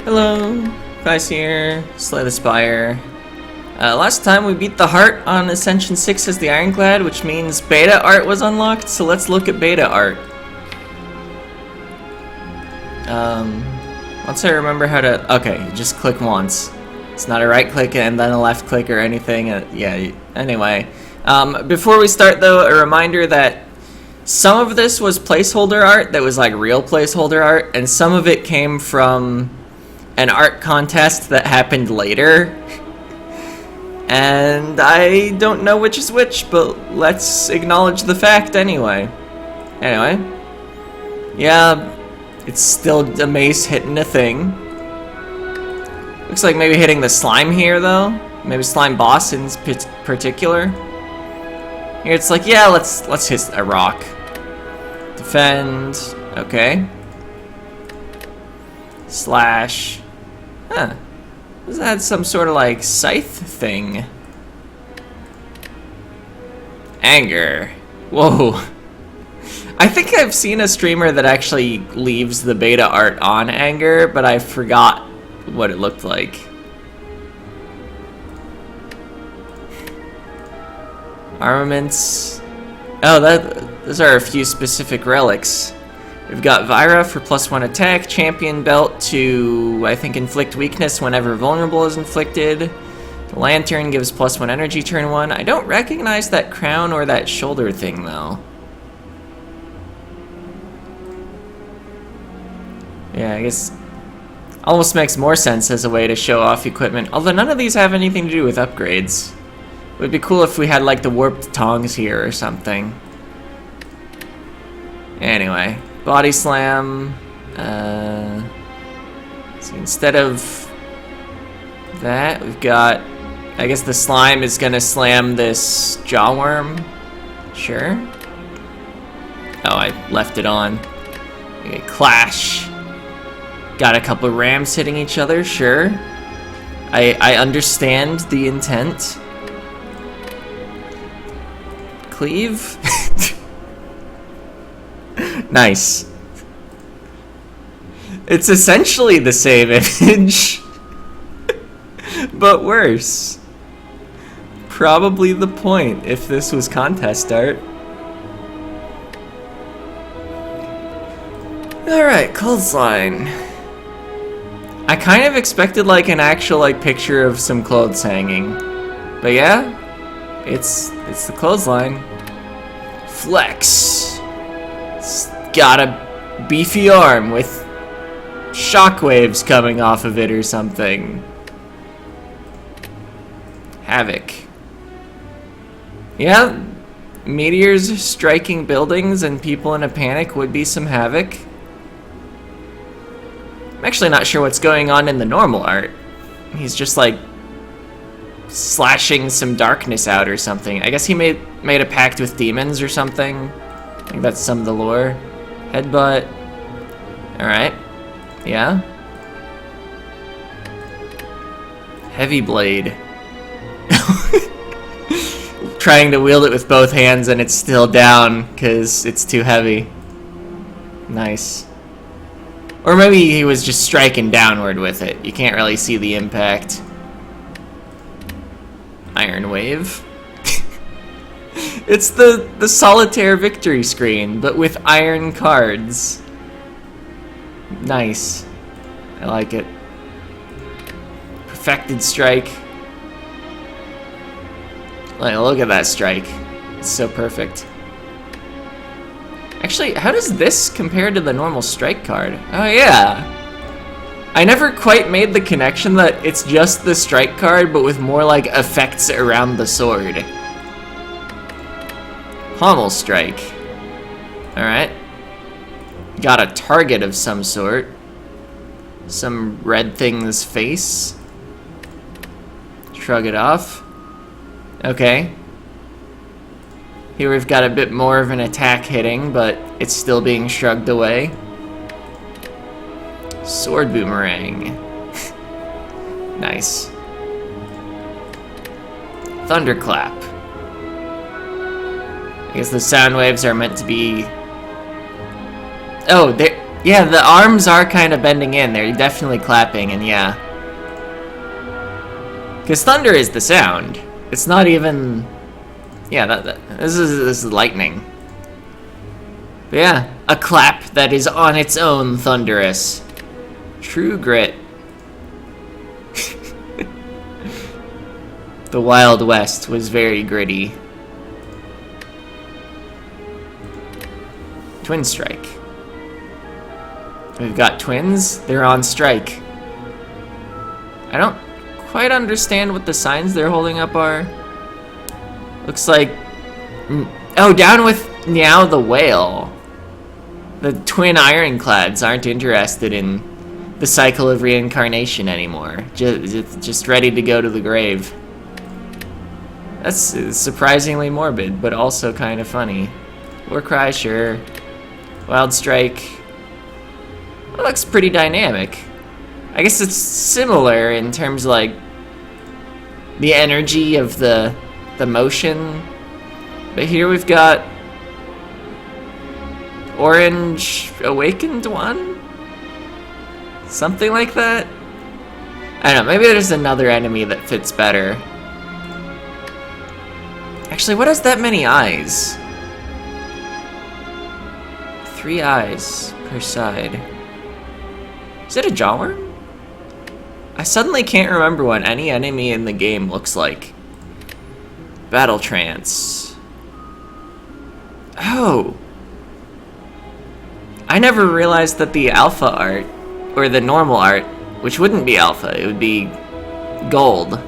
Hello, Vice here, Slay the Spire. Last time we beat the heart on Ascension 6 as the Ironclad, which means beta art was unlocked, so let's look at beta art. Once I remember how to... Okay, just click once. It's not a right click and then a left click or anything. Yeah, anyway. Before we start though, a reminder that some of this was placeholder art that was like real placeholder art, and some of it came from an art contest that happened later. And I don't know which is which, but let's acknowledge the fact anyway. Anyway. Yeah, it's still a mace hitting a thing. Looks like maybe hitting the slime here though. Maybe slime boss in particular. Here it's like, yeah, let's hit a rock. Defend. Okay. Slash. Huh. Does that have some sort of like scythe thing? Anger. Whoa. I think I've seen a streamer that actually leaves the beta art on anger, but I forgot what it looked like. Armaments. Oh, those are a few specific relics. We've got Vira for +1 attack, champion belt to, I think, inflict weakness whenever vulnerable is inflicted. The lantern gives +1 energy turn 1. I don't recognize that crown or that shoulder thing though. Yeah, I guess almost makes more sense as a way to show off equipment, although none of these have anything to do with upgrades. It would be cool if we had like the warped tongs here or something. Anyway. Body slam. So instead of that, we've got, I guess the slime is gonna slam this jawworm. Sure. Oh, I left it on. Okay, clash. Got a couple of rams hitting each other. Sure. I understand the intent. Cleave. Nice. It's essentially the same image, but worse. Probably the point if this was contest art. Alright, clothesline. I kind of expected like an actual like picture of some clothes hanging. But yeah, it's the clothesline. Flex. It's got a beefy arm with shockwaves coming off of it or something. Havoc. Yeah, meteors striking buildings and people in a panic would be some havoc. I'm actually not sure what's going on in the normal art. He's just like slashing some darkness out or something. I guess he made a pact with demons or something. I think that's some of the lore. Headbutt. Alright. Yeah. Heavy blade. Trying to wield it with both hands and it's still down because it's too heavy. Nice. Or maybe he was just striking downward with it. You can't really see the impact. Iron wave. It's the solitaire victory screen, but with iron cards. Nice. I like it. Perfected strike. Like, look at that strike. It's so perfect. Actually, how does this compare to the normal strike card? Oh yeah. I never quite made the connection that it's just the strike card, but with more like effects around the sword. Pommel strike. Alright. Got a target of some sort. Some red thing's face. Shrug it off. Okay. Here we've got a bit more of an attack hitting, but it's still being shrugged away. Sword boomerang. Nice. Thunderclap. I guess the sound waves are meant to be... Oh, Yeah, the arms are kind of bending in. They're definitely clapping, and yeah. Because thunder is the sound. It's not even... Yeah, this is lightning. But yeah, a clap that is on its own thunderous. True grit. The Wild West was very gritty. Twin strike. We've got twins. They're on strike. I don't quite understand what the signs they're holding up are. Looks like... Oh, down with Meow the whale. The twin Ironclads aren't interested in the cycle of reincarnation anymore. Just ready to go to the grave. That's surprisingly morbid, but also kind of funny. Warcry, sure. Wild Strike. That looks pretty dynamic. I guess it's similar in terms of, like, the energy of the motion. But here we've got Orange Awakened One? Something like that? I don't know, maybe there's another enemy that fits better. Actually, what has that many eyes? 3 eyes per side. Is it a jawworm? I suddenly can't remember what any enemy in the game looks like. Battle Trance. Oh! I never realized that the alpha art, or the normal art, which wouldn't be alpha, it would be gold.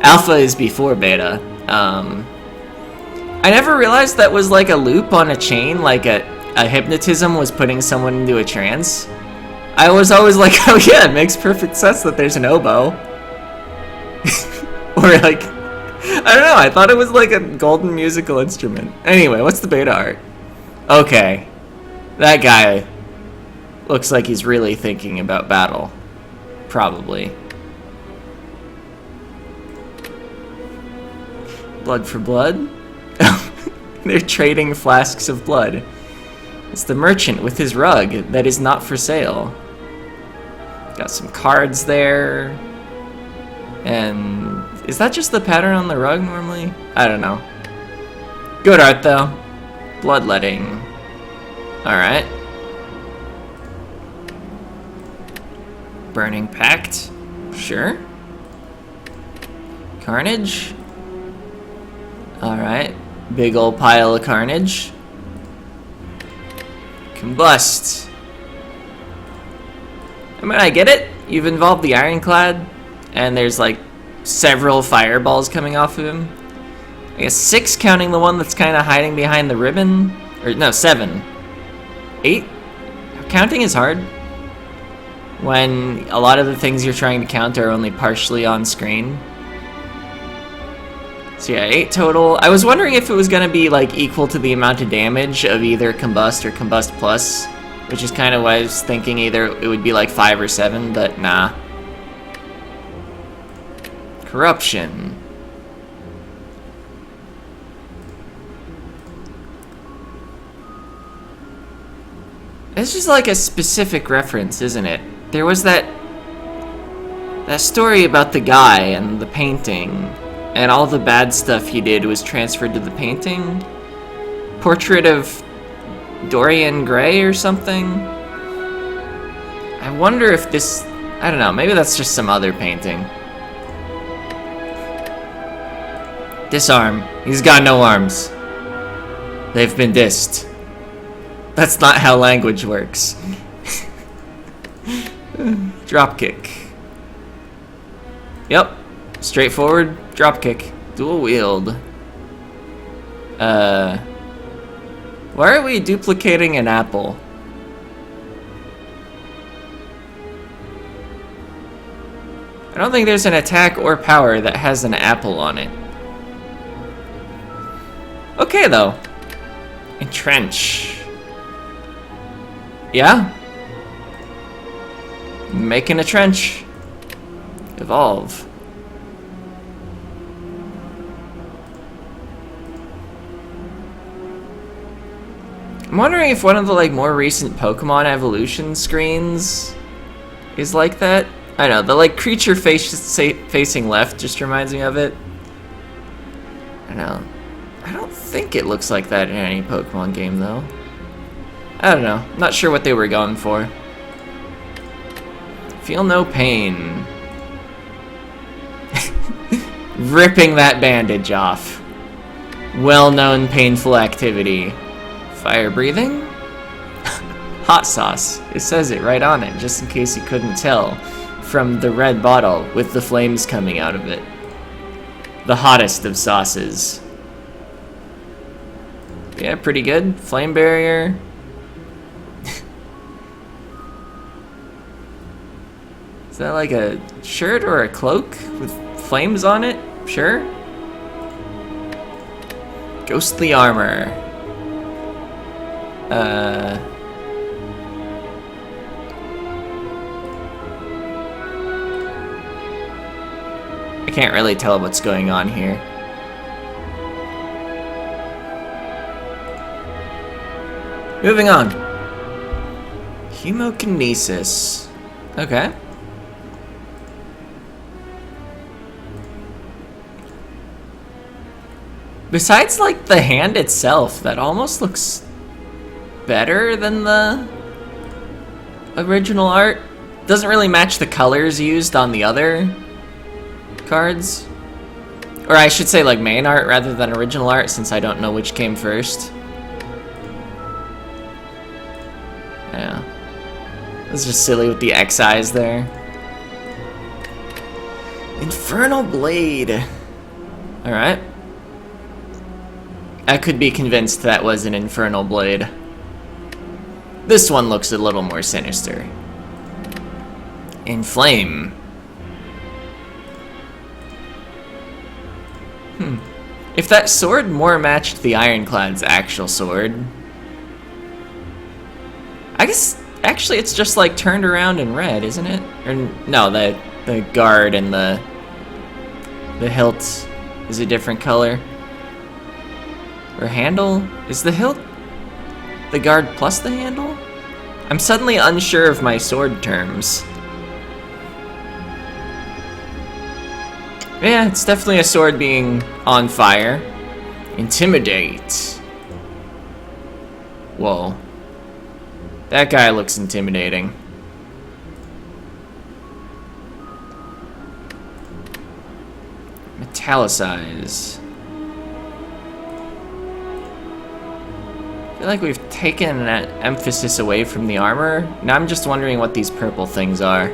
Alpha is before beta. I never realized that was like a loop on a chain, like a hypnotism was putting someone into a trance. I was always like, oh yeah, it makes perfect sense that there's an oboe. Or like, I don't know, I thought it was like a golden musical instrument. Anyway, what's the beta art? Okay. That guy looks like he's really thinking about battle. Probably. Blood for blood? They're trading flasks of blood. It's the merchant with his rug that is not for sale. Got some cards there. And is that just the pattern on the rug normally? I don't know. Good art though. Bloodletting. Alright. Burning Pact. Sure. Carnage. Alright. Big old pile of carnage. Combust. I mean, I get it. You've involved the Ironclad, and there's like several fireballs coming off of him. I guess 6 counting the one that's kind of hiding behind the ribbon. Or no, 7. 8? Counting is hard when a lot of the things you're trying to count are only partially on screen. So yeah, 8 total. I was wondering if it was going to be like equal to the amount of damage of either Combust or Combust Plus, which is kind of why I was thinking either it would be like 5 or 7, but nah. Corruption. This is like a specific reference, isn't it? There was that story about the guy and the painting, and all the bad stuff he did was transferred to the painting. Portrait of Dorian Gray or something? I wonder if this... I don't know, maybe that's just some other painting. Disarm. He's got no arms. They've been dissed. That's not how language works. Dropkick. Yep. Straightforward dropkick. Dual wield. Why are we duplicating an apple? I don't think there's an attack or power that has an apple on it. Okay, though. Entrench. Yeah? Making a trench. Evolve. I'm wondering if one of the like more recent Pokemon evolution screens is like that. I know, the like creature facing left just reminds me of it. I know. I don't think it looks like that in any Pokemon game though. I don't know. Not sure what they were going for. Feel no pain. Ripping that bandage off. Well-known painful activity. Fire breathing? Hot sauce. It says it right on it, just in case you couldn't tell. From the red bottle with the flames coming out of it. The hottest of sauces. Yeah, pretty good. Flame barrier. Is that like a shirt or a cloak with flames on it? Sure. Ghostly armor. I can't really tell what's going on here. Moving on. Hemokinesis. Okay. Besides, like, the hand itself, that almost looks better than the original art. Doesn't really match the colors used on the other cards. Or I should say, like, main art rather than original art, since I don't know which came first. Yeah. It's just silly with the X eyes there. Infernal Blade. Alright. I could be convinced that was an Infernal Blade. This one looks a little more sinister. Inflame. If that sword more matched the Ironclad's actual sword... I guess, actually it's just like turned around in red, isn't it? Or no, the guard and the hilt is a different color. Or handle? Is the hilt the guard plus the handle? I'm suddenly unsure of my sword terms. Yeah, it's definitely a sword being on fire. Intimidate. Whoa. That guy looks intimidating. Metallicize. I feel like we've taken that emphasis away from the armor. Now I'm just wondering what these purple things are.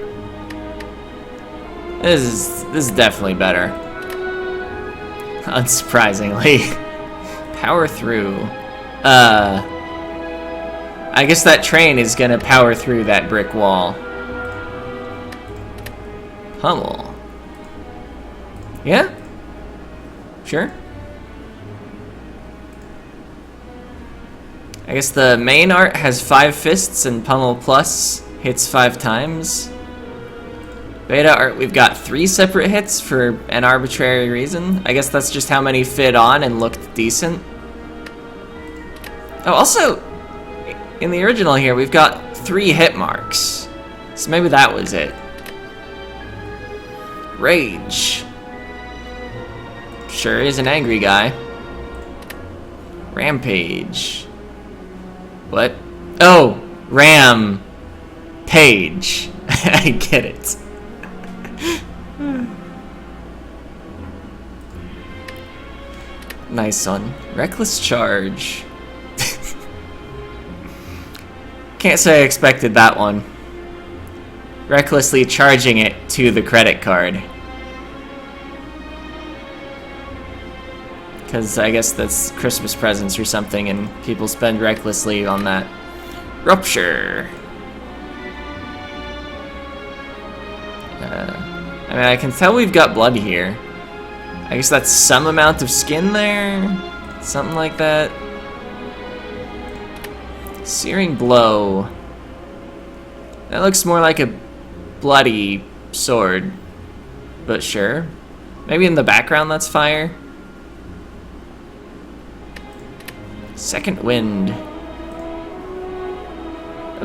This is definitely better. Unsurprisingly. Power through. I guess that train is gonna power through that brick wall. Pummel. Yeah? Sure. I guess the main art has 5 fists and Pummel Plus hits 5 times. Beta art, we've got 3 separate hits for an arbitrary reason. I guess that's just how many fit on and looked decent. Oh, also, in the original here, we've got 3 hit marks. So maybe that was it. Rage. Sure is an angry guy. Rampage. What? Oh, Ram Page. I get it. Nice one. Reckless charge. Can't say I expected that one. Recklessly charging it to the credit card. Because I guess that's Christmas presents or something and people spend recklessly on that. Rupture. I mean, I can tell we've got blood here. I guess that's some amount of skin there? Something like that. Searing blow. That looks more like a bloody sword. But sure. Maybe in the background that's fire. Second wind.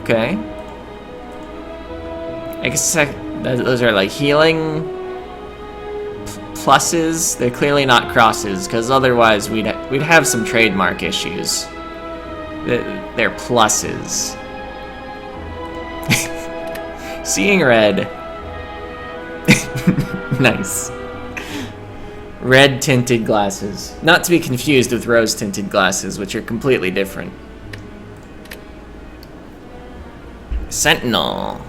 Okay. I guess those are like healing pluses. They're clearly not crosses, because otherwise we'd have some trademark issues. They're pluses. Seeing red. Nice. Red tinted glasses. Not to be confused with rose tinted glasses, which are completely different. Sentinel.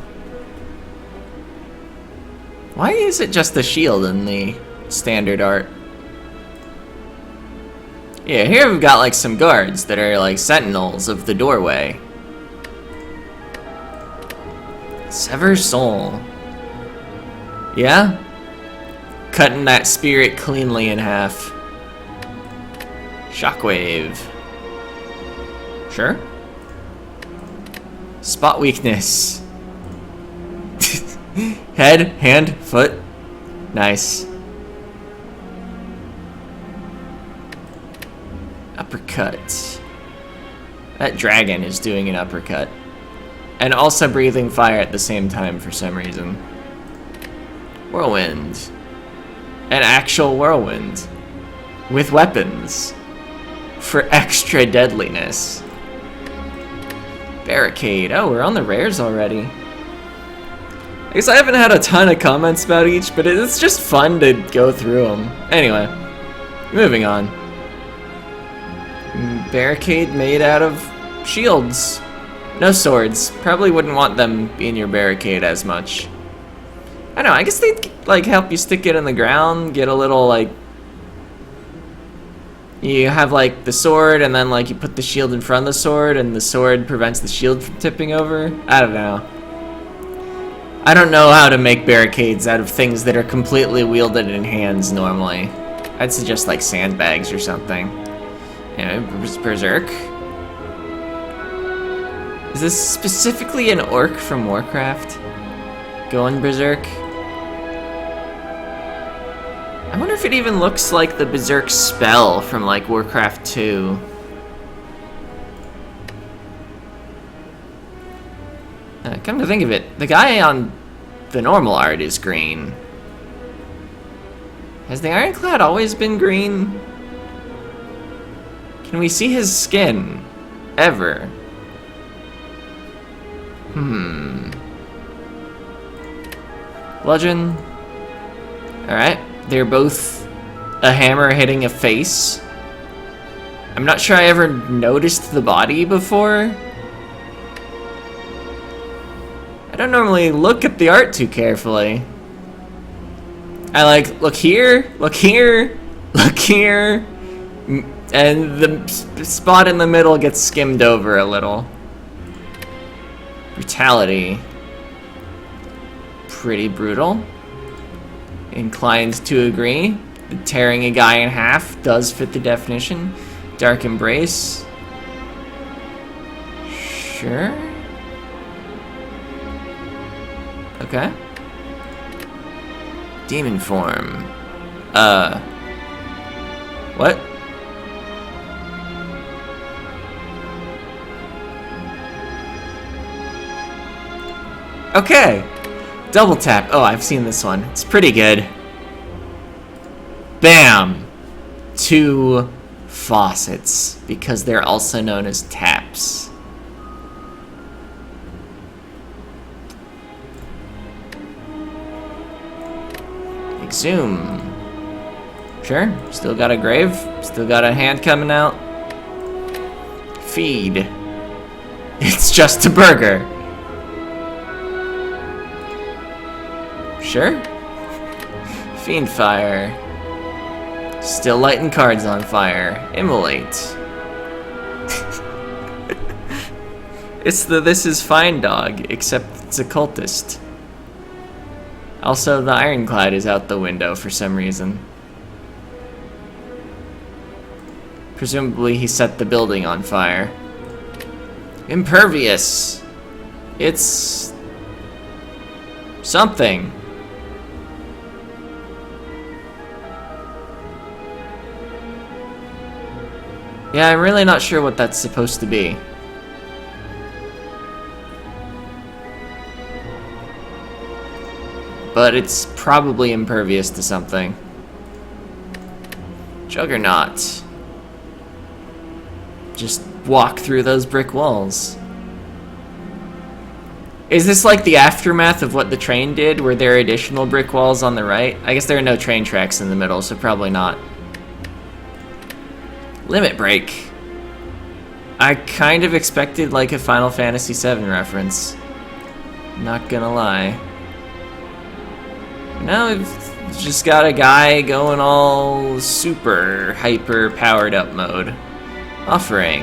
Why is it just the shield in the standard art? Yeah, here we've got like some guards that are like sentinels of the doorway. Sever soul. Yeah? Cutting that spirit cleanly in half. Shockwave. Sure. Spot weakness. Head, hand, foot. Nice. Uppercut. That dragon is doing an uppercut. And also breathing fire at the same time for some reason. Whirlwind. An actual whirlwind. With weapons. For extra deadliness. Barricade. Oh, we're on the rares already. I guess I haven't had a ton of comments about each, but it's just fun to go through them. Anyway, moving on. Barricade made out of shields. No swords. Probably wouldn't want them in your barricade as much. I don't know, I guess they'd like help you stick it in the ground, get a little like... You have like the sword and then like you put the shield in front of the sword and the sword prevents the shield from tipping over. I don't know. I don't know how to make barricades out of things that are completely wielded in hands normally. I'd suggest like sandbags or something. Anyway, Berserk. Is this specifically an orc from Warcraft? Going Berserk? I wonder if it even looks like the Berserk spell from like Warcraft 2. Come to think of it, the guy on the normal art is green. Has the Ironclad always been green? Can we see his skin? Ever? Bludgeon. Alright, they're both a hammer hitting a face. I'm not sure I ever noticed the body before. I don't normally look at the art too carefully. I like, look here, look here, look here, and the spot in the middle gets skimmed over a little. Brutality. Pretty brutal. Inclined to agree. The tearing a guy in half does fit the definition. Dark Embrace. Sure. Okay. Demon form. What? Okay. Double tap. Oh, I've seen this one. It's pretty good. Bam! 2 faucets, because they're also known as taps. Exhume. Sure. Still got a grave. Still got a hand coming out. Feed. It's just a burger. Sure. Fiend fire. Still lighting cards on fire. Immolate. It's the This Is Fine dog, except it's a cultist. Also, the Ironclad is out the window for some reason. Presumably he set the building on fire. Impervious. It's... something. Yeah, I'm really not sure what that's supposed to be. but it's probably impervious to something. Juggernaut. Just walk through those brick walls. Is this like the aftermath of what the train did? Were there additional brick walls on the right? I guess there are no train tracks in the middle, so probably not. Limit break. I kind of expected like a Final Fantasy VII reference. Not gonna lie. Now we've just got a guy going all super hyper powered up mode. Offering.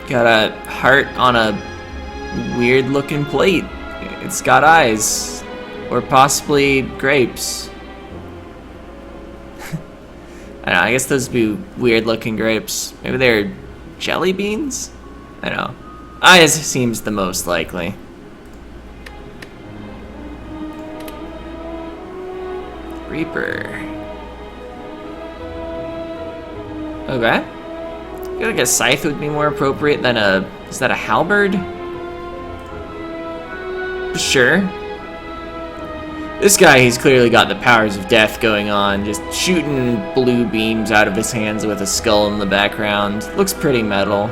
Got a heart on a weird looking plate. It's got eyes. Or possibly grapes. I don't know, I guess those would be weird looking grapes. Maybe they're jelly beans? I don't know. Eyes seems the most likely. Reaper. Okay. I feel like a scythe would be more appropriate than a... Is that a halberd? Sure. This guy, he's clearly got the powers of death going on, just shooting blue beams out of his hands with a skull in the background. Looks pretty metal.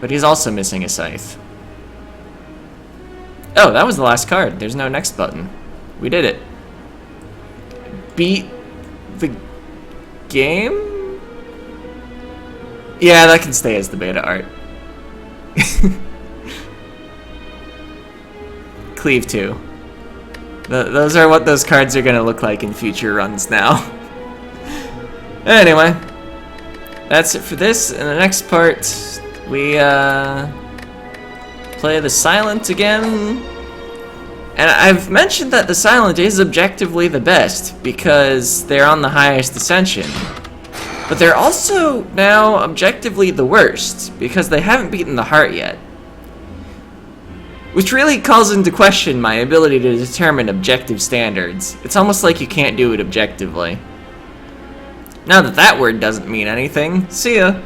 But he's also missing a scythe. Oh, that was the last card. There's no next button. We did it. Beat the game? Yeah, that can stay as the beta art. Cleave 2. Those are what those cards are gonna look like in future runs now. Anyway, that's it for this. In the next part, we play the Silent again. And I've mentioned that the Silent is objectively the best because they're on the highest ascension. But they're also now objectively the worst because they haven't beaten the Heart yet. Which really calls into question my ability to determine objective standards. It's almost like you can't do it objectively. Now that that word doesn't mean anything, see ya.